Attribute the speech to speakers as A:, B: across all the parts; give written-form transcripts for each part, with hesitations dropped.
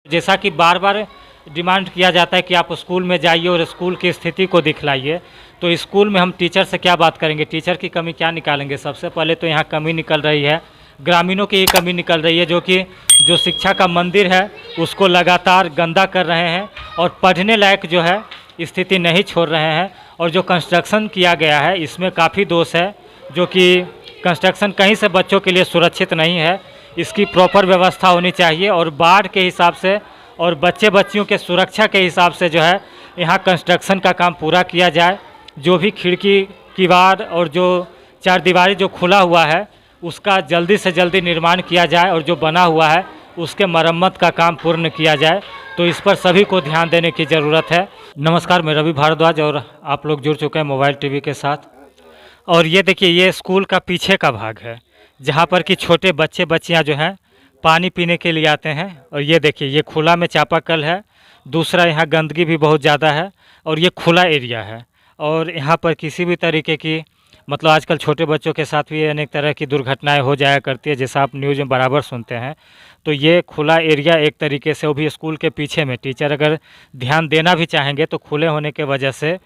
A: जैसा कि बार बार डिमांड किया जाता है कि आप स्कूल में जाइए और स्कूल की स्थिति को दिखलाइए, तो स्कूल में हम टीचर से क्या बात करेंगे, टीचर की कमी क्या निकालेंगे। सबसे पहले तो यहाँ कमी निकल रही है, ग्रामीणों की ही कमी निकल रही है, जो शिक्षा का मंदिर है उसको लगातार गंदा कर रहे हैं और पढ़ने लायक जो है स्थिति नहीं छोड़ रहे हैं। और जो कंस्ट्रक्शन किया गया है इसमें काफ़ी दोष है, जो कि कंस्ट्रक्शन कहीं से बच्चों के लिए सुरक्षित नहीं है। इसकी प्रॉपर व्यवस्था होनी चाहिए और बाढ़ के हिसाब से और बच्चे बच्चियों के सुरक्षा के हिसाब से जो है यहाँ कंस्ट्रक्शन का काम पूरा किया जाए। जो भी खिड़की किवाड़ और जो चारदीवारी जो खुला हुआ है उसका जल्दी से जल्दी निर्माण किया जाए और जो बना हुआ है उसके मरम्मत का काम पूर्ण किया जाए। तो इस पर सभी को ध्यान देने की ज़रूरत है। नमस्कार, मैं रवि भारद्वाज और आप लोग जुड़ चुके हैं मोबाइल टीवी के साथ। और ये देखिए, ये स्कूल का पीछे का भाग है जहाँ पर कि छोटे बच्चे बच्चियाँ जो हैं पानी पीने के लिए आते हैं। और ये देखिए, ये खुला में चापाकल है। दूसरा, यहाँ गंदगी भी बहुत ज़्यादा है और ये खुला एरिया है। और यहाँ पर किसी भी तरीके की मतलब आजकल छोटे बच्चों के साथ भी अनेक तरह की दुर्घटनाएं हो जाया करती है, जैसा आप न्यूज़ में बराबर सुनते हैं। तो ये खुला एरिया एक तरीके से, वो भी स्कूल के पीछे में, टीचर अगर ध्यान देना भी चाहेंगे तो खुले होने के वजह से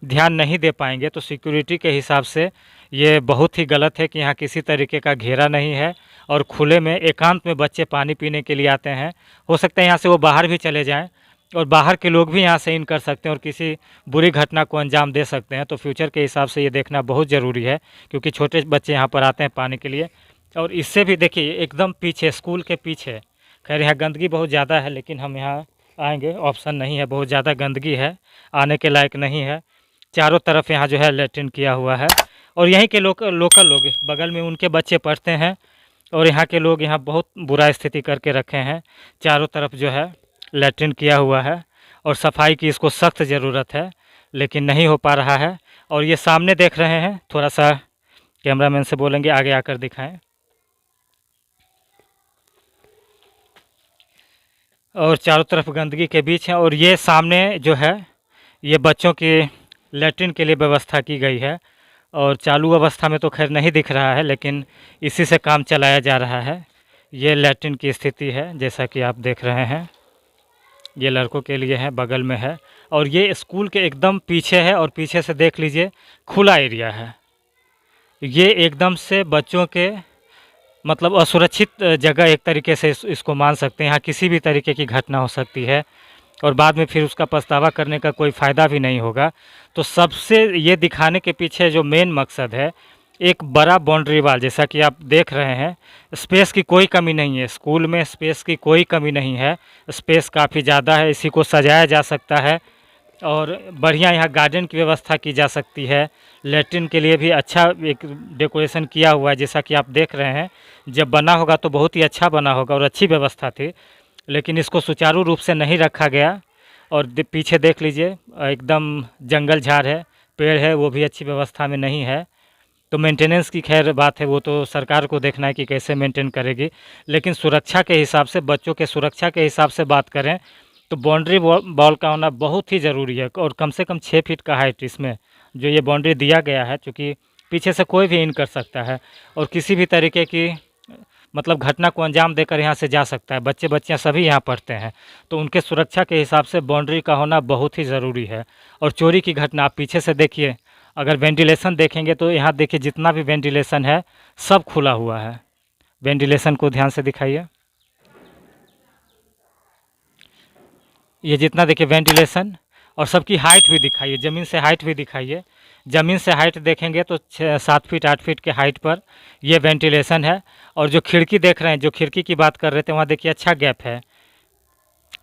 A: ध्यान नहीं दे पाएंगे। तो सिक्योरिटी के हिसाब से ये बहुत ही गलत है कि यहाँ किसी तरीके का घेरा नहीं है और खुले में एकांत में बच्चे पानी पीने के लिए आते हैं। हो सकता है यहाँ से वो बाहर भी चले जाएं और बाहर के लोग भी यहाँ से इन कर सकते हैं और किसी बुरी घटना को अंजाम दे सकते हैं। तो फ्यूचर के हिसाब से ये देखना बहुत ज़रूरी है, क्योंकि छोटे बच्चे यहाँ पर आते हैं पानी के लिए। और इससे भी देखिए, एकदम पीछे, स्कूल के पीछे, खैर यहाँ गंदगी बहुत ज़्यादा है, लेकिन हम यहाँ आएंगे, ऑप्शन नहीं है, बहुत ज़्यादा गंदगी है, आने के लायक नहीं है। चारों तरफ यहाँ जो है लैट्रिन किया हुआ है और यहीं के लोकल लोग बगल में उनके बच्चे पढ़ते हैं और यहाँ के लोग यहाँ बहुत बुरा स्थिति करके रखे हैं। चारों तरफ जो है लैट्रिन किया हुआ है और सफाई की इसको सख्त ज़रूरत है, लेकिन नहीं हो पा रहा है। और ये सामने देख रहे हैं, थोड़ा सा कैमरामैन से बोलेंगे आगे आकर दिखाएं। और चारों तरफ गंदगी के बीच है और ये सामने जो है ये बच्चों की लैट्रिन के लिए व्यवस्था की गई है। और चालू अवस्था में तो खैर नहीं दिख रहा है, लेकिन इसी से काम चलाया जा रहा है। ये लैट्रिन की स्थिति है, जैसा कि आप देख रहे हैं। ये लड़कों के लिए है, बगल में है और ये स्कूल के एकदम पीछे है। और पीछे से देख लीजिए, खुला एरिया है। ये एकदम से बच्चों के मतलब असुरक्षित जगह एक तरीके से इसको मान सकते हैं। यहाँ किसी भी तरीके की घटना हो सकती है और बाद में फिर उसका पछतावा करने का कोई फ़ायदा भी नहीं होगा। तो सबसे ये दिखाने के पीछे जो मेन मकसद है, एक बड़ा बाउंड्री वाल, जैसा कि आप देख रहे हैं। स्पेस की कोई कमी नहीं है, स्कूल में स्पेस की कोई कमी नहीं है, स्पेस काफ़ी ज़्यादा है। इसी को सजाया जा सकता है और बढ़िया यहाँ गार्डन की व्यवस्था की जा सकती है। लैट्रिन के लिए भी अच्छा एक डेकोरेशन किया हुआ है, जैसा कि आप देख रहे हैं। जब बना होगा तो बहुत ही अच्छा बना होगा और अच्छी व्यवस्था थी, लेकिन इसको सुचारू रूप से नहीं रखा गया। और पीछे देख लीजिए, एकदम जंगल झाड़ है, पेड़ है, वो भी अच्छी व्यवस्था में नहीं है। तो मेंटेनेंस की खैर बात है, वो तो सरकार को देखना है कि कैसे मेंटेन करेगी। लेकिन सुरक्षा के हिसाब से, बच्चों के सुरक्षा के हिसाब से बात करें तो बाउंड्री वॉल का होना बहुत ही ज़रूरी है। और कम से कम 6 फीट का हाइट इसमें जो ये बाउंड्री दिया गया है, क्योंकि पीछे से कोई भी इन कर सकता है और किसी भी तरीके की मतलब घटना को अंजाम देकर यहाँ से जा सकता है। बच्चे बच्चियाँ सभी यहाँ पढ़ते हैं, तो उनके सुरक्षा के हिसाब से बाउंड्री का होना बहुत ही ज़रूरी है। और चोरी की घटना आप पीछे से देखिए, अगर वेंटिलेशन देखेंगे तो यहाँ देखिए जितना भी वेंटिलेशन है सब खुला हुआ है। वेंटिलेशन को ध्यान से दिखाइए, ये जितना देखिए वेंटिलेशन, और सबकी हाइट भी दिखाइए, ज़मीन से हाइट भी दिखाइए। ज़मीन से हाइट देखेंगे तो 7 फीट 8 फीट के हाइट पर ये वेंटिलेशन है। और जो खिड़की देख रहे हैं, जो खिड़की की बात कर रहे थे, वहाँ देखिए अच्छा गैप है।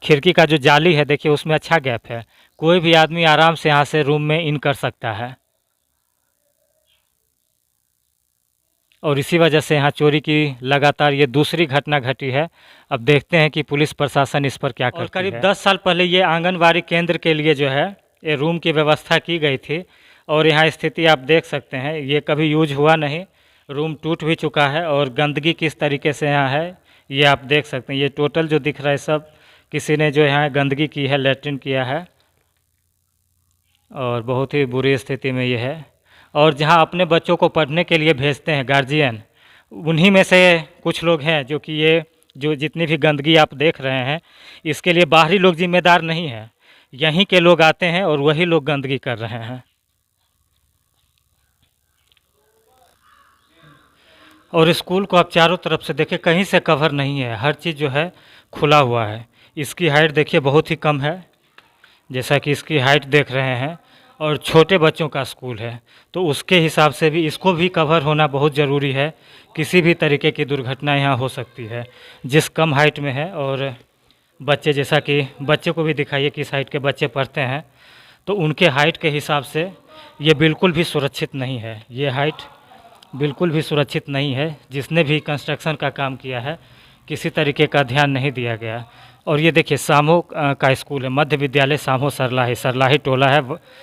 A: खिड़की का जो जाली है देखिए उसमें अच्छा गैप है, कोई भी आदमी आराम से यहाँ से रूम में इन कर सकता है। और इसी वजह से यहाँ चोरी की लगातार ये दूसरी घटना घटी है। अब देखते हैं कि पुलिस प्रशासन इस पर क्या करती है। और करीब 10 साल पहले ये आंगनबाड़ी केंद्र के लिए जो है ये रूम की व्यवस्था की गई थी और यहाँ स्थिति आप देख सकते हैं, ये कभी यूज हुआ नहीं, रूम टूट भी चुका है और गंदगी किस तरीके से यहाँ है ये आप देख सकते हैं। ये टोटल जो दिख रहा है सब किसी ने जो यहाँ गंदगी की है, लैट्रिन किया है और बहुत ही बुरी स्थिति में ये है। और जहाँ अपने बच्चों को पढ़ने के लिए भेजते हैं गार्जियन, उन्हीं में से कुछ लोग हैं जो कि ये जो जितनी भी गंदगी आप देख रहे हैं, इसके लिए बाहरी लोग जिम्मेदार नहीं हैं, यहीं के लोग आते हैं और वही लोग गंदगी कर रहे हैं। और स्कूल को आप चारों तरफ से देखिए, कहीं से कवर नहीं है, हर चीज़ जो है खुला हुआ है। इसकी हाइट देखिए बहुत ही कम है, जैसा कि इसकी हाइट देख रहे हैं, और छोटे बच्चों का स्कूल है, तो उसके हिसाब से भी इसको भी कवर होना बहुत ज़रूरी है। किसी भी तरीके की दुर्घटना यहाँ हो सकती है जिस कम हाइट में है। और बच्चे, जैसा कि बच्चे को भी दिखाइए किस हाइट के बच्चे पढ़ते हैं, तो उनके हाइट के हिसाब से ये बिल्कुल भी सुरक्षित नहीं है। ये हाइट बिल्कुल भी सुरक्षित नहीं है। जिसने भी कंस्ट्रक्शन का काम किया है, किसी तरीके का ध्यान नहीं दिया गया। और ये देखिए सामो का स्कूल है, मध्य विद्यालय सामो सरलाही, सरलाही टोला है,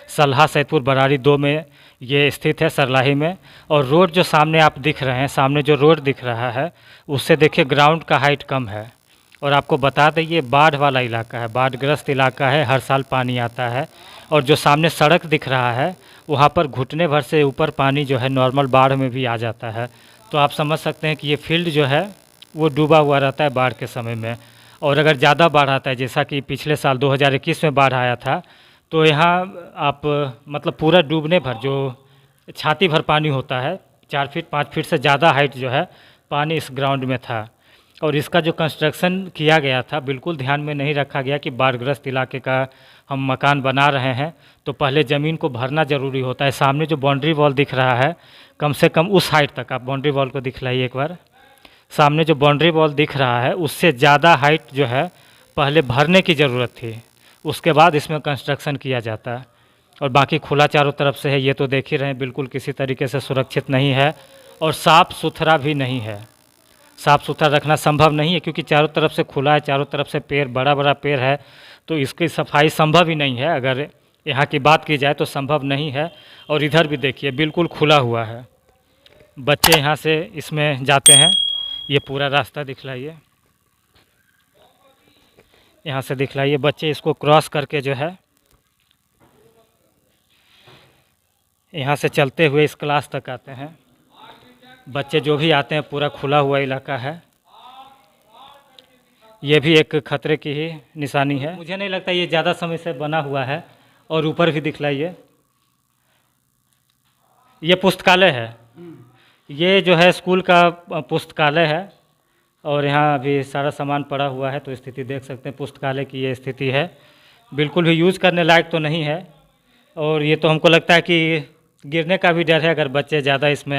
A: सलहा सैदपुर बरारी 2 में ये स्थित है, सरलाही में। और रोड जो सामने आप दिख रहे हैं, सामने जो रोड दिख रहा है, उससे देखिए ग्राउंड का हाइट कम है। और आपको बता दें ये बाढ़ वाला इलाका है, बाढ़ग्रस्त इलाका है, हर साल पानी आता है। और जो सामने सड़क दिख रहा है, वहाँ पर घुटने भर से ऊपर पानी जो है नॉर्मल बाढ़ में भी आ जाता है। तो आप समझ सकते हैं कि ये फील्ड जो है वो डूबा हुआ रहता है बाढ़ के समय में। और अगर ज़्यादा बाढ़ आता है, जैसा कि पिछले साल 2021 में बाढ़ आया था, तो यहाँ आप मतलब पूरा डूबने भर, जो छाती भर पानी होता है, 4 फीट 5 फीट से ज़्यादा हाइट जो है पानी इस ग्राउंड में था। और इसका जो कंस्ट्रक्शन किया गया था, बिल्कुल ध्यान में नहीं रखा गया कि बाढ़ग्रस्त इलाके का हम मकान बना रहे हैं तो पहले ज़मीन को भरना ज़रूरी होता है। सामने जो बाउंड्री वॉल दिख रहा है, कम से कम उस हाइट तक, आप बाउंड्री वॉल को दिखलाइए एक बार। सामने जो बाउंड्री वॉल दिख रहा है, उससे ज़्यादा हाइट जो है पहले भरने की ज़रूरत थी, उसके बाद इसमें कंस्ट्रक्शन किया जाता है। और बाकी खुला चारों तरफ से है, ये तो देख ही रहे हैं, बिल्कुल किसी तरीके से सुरक्षित नहीं है और साफ़ सुथरा भी नहीं है। साफ़ सुथरा रखना संभव नहीं है क्योंकि चारों तरफ से खुला है, चारों तरफ से पेड़, बड़ा बड़ा पेड़ है, तो इसकी सफाई संभव ही नहीं है। अगर यहाँ की बात की जाए तो संभव नहीं है। और इधर भी देखिए बिल्कुल खुला हुआ है, बच्चे यहाँ से इसमें जाते हैं। ये पूरा रास्ता दिखलाइए, यहाँ से दिखलाइए, बच्चे इसको क्रॉस करके जो है यहाँ से चलते हुए इस क्लास तक आते हैं। बच्चे जो भी आते हैं, पूरा खुला हुआ इलाका है। ये भी एक खतरे की ही निशानी है। मुझे नहीं लगता ये ज़्यादा समय से बना हुआ है। और ऊपर भी दिखलाइए, ये पुस्तकालय है, ये जो है स्कूल का पुस्तकालय है। और यहाँ अभी सारा सामान पड़ा हुआ है, तो स्थिति देख सकते हैं पुस्तकालय की ये स्थिति है। बिल्कुल भी यूज़ करने लायक तो नहीं है। और ये तो हमको लगता है कि गिरने का भी डर है, अगर बच्चे ज़्यादा इसमें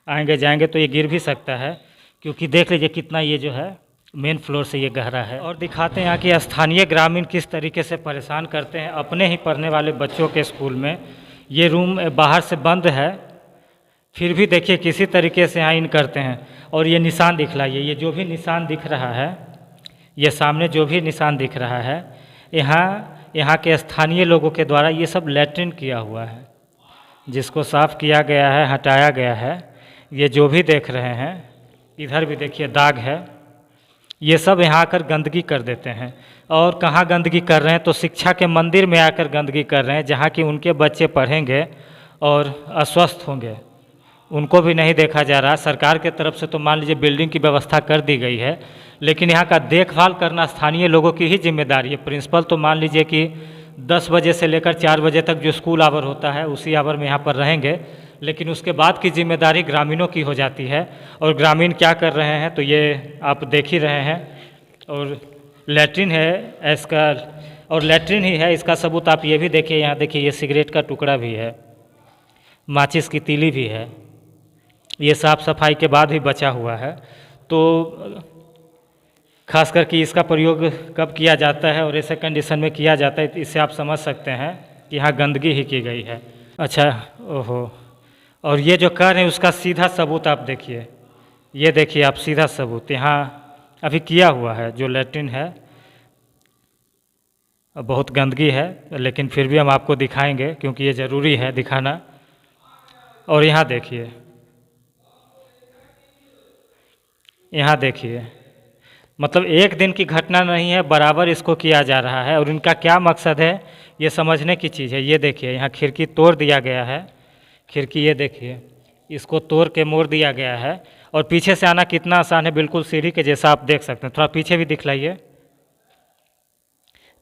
A: आएंगे जाएंगे तो ये गिर भी सकता है, क्योंकि देख लीजिए कितना ये जो है मेन फ्लोर से ये गहरा है। और दिखाते हैं यहाँ कि स्थानीय ग्रामीण किस तरीके से परेशान करते हैं अपने ही पढ़ने वाले बच्चों के स्कूल में। ये रूम बाहर से बंद है, फिर भी देखिए किसी तरीके से यहाँ इन करते हैं। और ये निशान दिखलाइए, ये जो भी निशान दिख रहा है, ये सामने जो भी निशान दिख रहा है, यहाँ के स्थानीय लोगों के द्वारा ये सब लैट्रिन किया हुआ है, जिसको साफ़ किया गया है, हटाया गया है। ये जो भी देख रहे हैं, इधर भी देखिए दाग है। ये सब यहाँ आकर गंदगी कर देते हैं। और कहाँ गंदगी कर रहे हैं, तो शिक्षा के मंदिर में आकर गंदगी कर रहे हैं, जहाँ कि उनके बच्चे पढ़ेंगे और अस्वस्थ होंगे, उनको भी नहीं देखा जा रहा। सरकार के तरफ से तो मान लीजिए बिल्डिंग की व्यवस्था कर दी गई है, लेकिन यहाँ का देखभाल करना स्थानीय लोगों की ही जिम्मेदारी है। प्रिंसिपल तो मान लीजिए कि 10 बजे से लेकर 4 बजे तक जो स्कूल आवर होता है, उसी आवर में यहाँ पर रहेंगे, लेकिन उसके बाद की जिम्मेदारी ग्रामीणों की हो जाती है। और ग्रामीण क्या कर रहे हैं, तो ये आप देख ही रहे हैं। और लैट्रिन है इसका, और लैट्रिन ही है, इसका सबूत आप ये भी देखिए, यहाँ देखिए ये सिगरेट का टुकड़ा भी है, माचिस की तीली भी है, ये साफ़ सफाई के बाद भी बचा हुआ है। तो खास करके इसका प्रयोग कब किया जाता है और ऐसे कंडीशन में किया जाता है, इससे आप समझ सकते हैं कि यहाँ गंदगी ही की गई है। अच्छा, ओहो, और ये जो कर है उसका सीधा सबूत आप देखिए, ये देखिए आप सीधा सबूत यहाँ अभी किया हुआ है। जो लैट्रिन है बहुत गंदगी है, लेकिन फिर भी हम आपको दिखाएंगे क्योंकि ये ज़रूरी है दिखाना। और यहाँ देखिए, यहाँ देखिए, मतलब एक दिन की घटना नहीं है, बराबर इसको किया जा रहा है। और इनका क्या मकसद है ये समझने की चीज़ है। ये देखिए यहाँ खिड़की तोड़ दिया गया है, खिड़की ये देखिए, इसको तोड़ के मोड़ दिया गया है। और पीछे से आना कितना आसान है, बिल्कुल सीढ़ी के जैसा आप देख सकते हैं। थोड़ा पीछे भी दिखलाइए।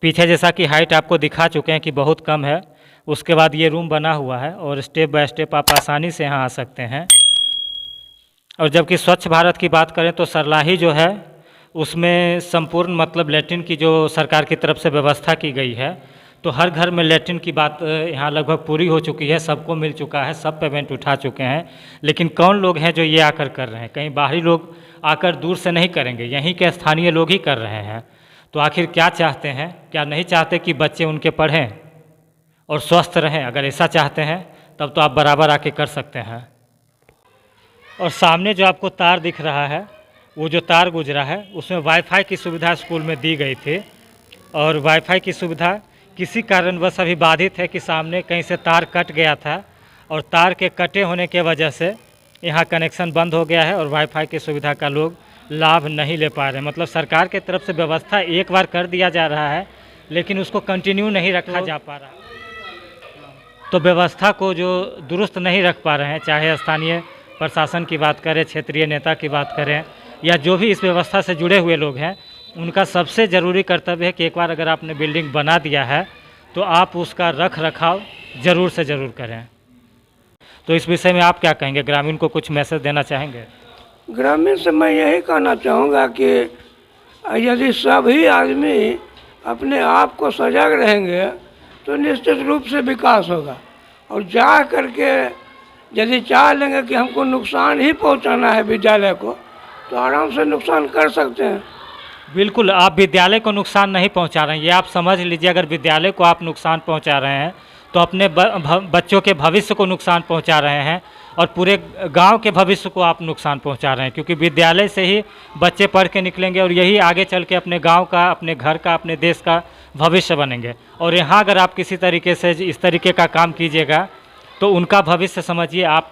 A: पीछे जैसा कि हाइट आपको दिखा चुके हैं कि बहुत कम है। उसके बाद ये रूम बना हुआ है और स्टेप बाय स्टेप आप आसानी से यहाँ आ सकते हैं। और जबकि स्वच्छ भारत की बात करें तो सरलाही जो है उसमें संपूर्ण मतलब लैट्रिन की जो सरकार की तरफ से व्यवस्था की गई है, तो हर घर में लैट्रिन की बात यहाँ लगभग पूरी हो चुकी है, सबको मिल चुका है, सब पेमेंट उठा चुके हैं। लेकिन कौन लोग हैं जो ये आकर कर रहे हैं? कहीं बाहरी लोग आकर दूर से नहीं करेंगे, यहीं के स्थानीय लोग ही कर रहे हैं। तो आखिर क्या चाहते हैं? क्या नहीं चाहते कि बच्चे उनके पढ़ें और स्वस्थ रहें? अगर ऐसा चाहते हैं तब तो आप बराबर आके कर सकते हैं। और सामने जो आपको तार दिख रहा है, वो जो तार गुजरा है उसमें वाईफाई की सुविधा स्कूल में दी गई थी। और वाईफाई की सुविधा किसी कारणवश अभी बाधित है कि सामने कहीं से तार कट गया था और तार के कटे होने के वजह से यहाँ कनेक्शन बंद हो गया है और वाईफाई की सुविधा का लोग लाभ नहीं ले पा रहे हैं। मतलब सरकार के तरफ से व्यवस्था एक बार कर दिया जा रहा है लेकिन उसको कंटिन्यू नहीं रखा जा पा रहा। तो व्यवस्था को जो दुरुस्त नहीं रख पा रहे हैं, चाहे स्थानीय प्रशासन की बात करें, क्षेत्रीय नेता की बात करें, या जो भी इस व्यवस्था से जुड़े हुए लोग हैं, उनका सबसे ज़रूरी कर्तव्य है कि एक बार अगर आपने बिल्डिंग बना दिया है तो आप उसका रख रखाव ज़रूर से ज़रूर करें। तो इस विषय में आप क्या कहेंगे? ग्रामीण को कुछ मैसेज देना चाहेंगे?
B: ग्रामीण से मैं यही कहना चाहूँगा कि यदि सभी आदमी अपने आप को सजग रहेंगे तो निश्चित रूप से विकास होगा। और जा करके यदि चाह लेंगे कि हमको नुकसान ही पहुंचाना है विद्यालय को, तो आराम से नुकसान कर सकते हैं।
A: बिल्कुल, आप विद्यालय को नुकसान नहीं पहुंचा रहे हैं, ये आप समझ लीजिए। अगर विद्यालय को आप नुकसान पहुंचा रहे हैं तो अपने बच्चों के भविष्य को नुकसान पहुंचा रहे हैं और पूरे गांव के भविष्य को आप नुकसान पहुंचा रहे हैं। क्योंकि विद्यालय से ही बच्चे पढ़ के निकलेंगे और यही आगे चल के अपने गांव का, अपने घर का, अपने देश का भविष्य बनेंगे। और यहाँ अगर आप किसी तरीके से इस तरीके का काम कीजिएगा तो उनका भविष्य समझिए आप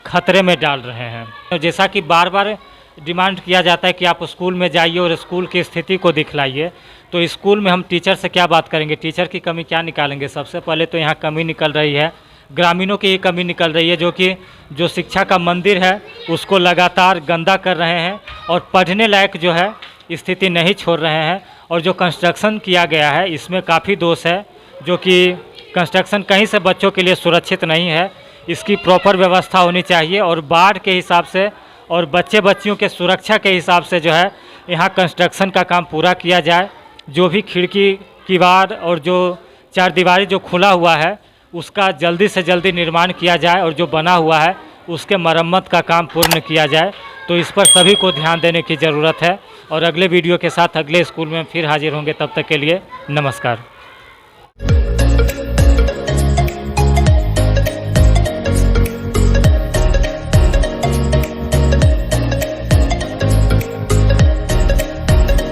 A: खतरे में डाल रहे हैं। तो जैसा कि बार बार डिमांड किया जाता है कि आप स्कूल में जाइए और स्कूल की स्थिति को दिखलाइए, तो स्कूल में हम टीचर से क्या बात करेंगे? टीचर की कमी क्या निकालेंगे? सबसे पहले तो यहाँ कमी निकल रही है, ग्रामीणों की ही कमी निकल रही है, जो शिक्षा का मंदिर है उसको लगातार गंदा कर रहे हैं और पढ़ने लायक जो है स्थिति नहीं छोड़ रहे हैं। और जो कंस्ट्रक्शन किया गया है इसमें काफ़ी दोष है, जो कि कंस्ट्रक्शन कहीं से बच्चों के लिए सुरक्षित नहीं है। इसकी प्रॉपर व्यवस्था होनी चाहिए और बाढ़ के हिसाब से और बच्चे बच्चियों के सुरक्षा के हिसाब से जो है यहाँ कंस्ट्रक्शन का काम पूरा किया जाए। जो भी खिड़की, किवाड़ और जो चारदीवारी जो खुला हुआ है उसका जल्दी से जल्दी निर्माण किया जाए और जो बना हुआ है उसके मरम्मत का काम पूर्ण किया जाए। तो इस पर सभी को ध्यान देने की ज़रूरत है। और अगले वीडियो के साथ अगले स्कूल में फिर हाजिर होंगे, तब तक के लिए नमस्कार।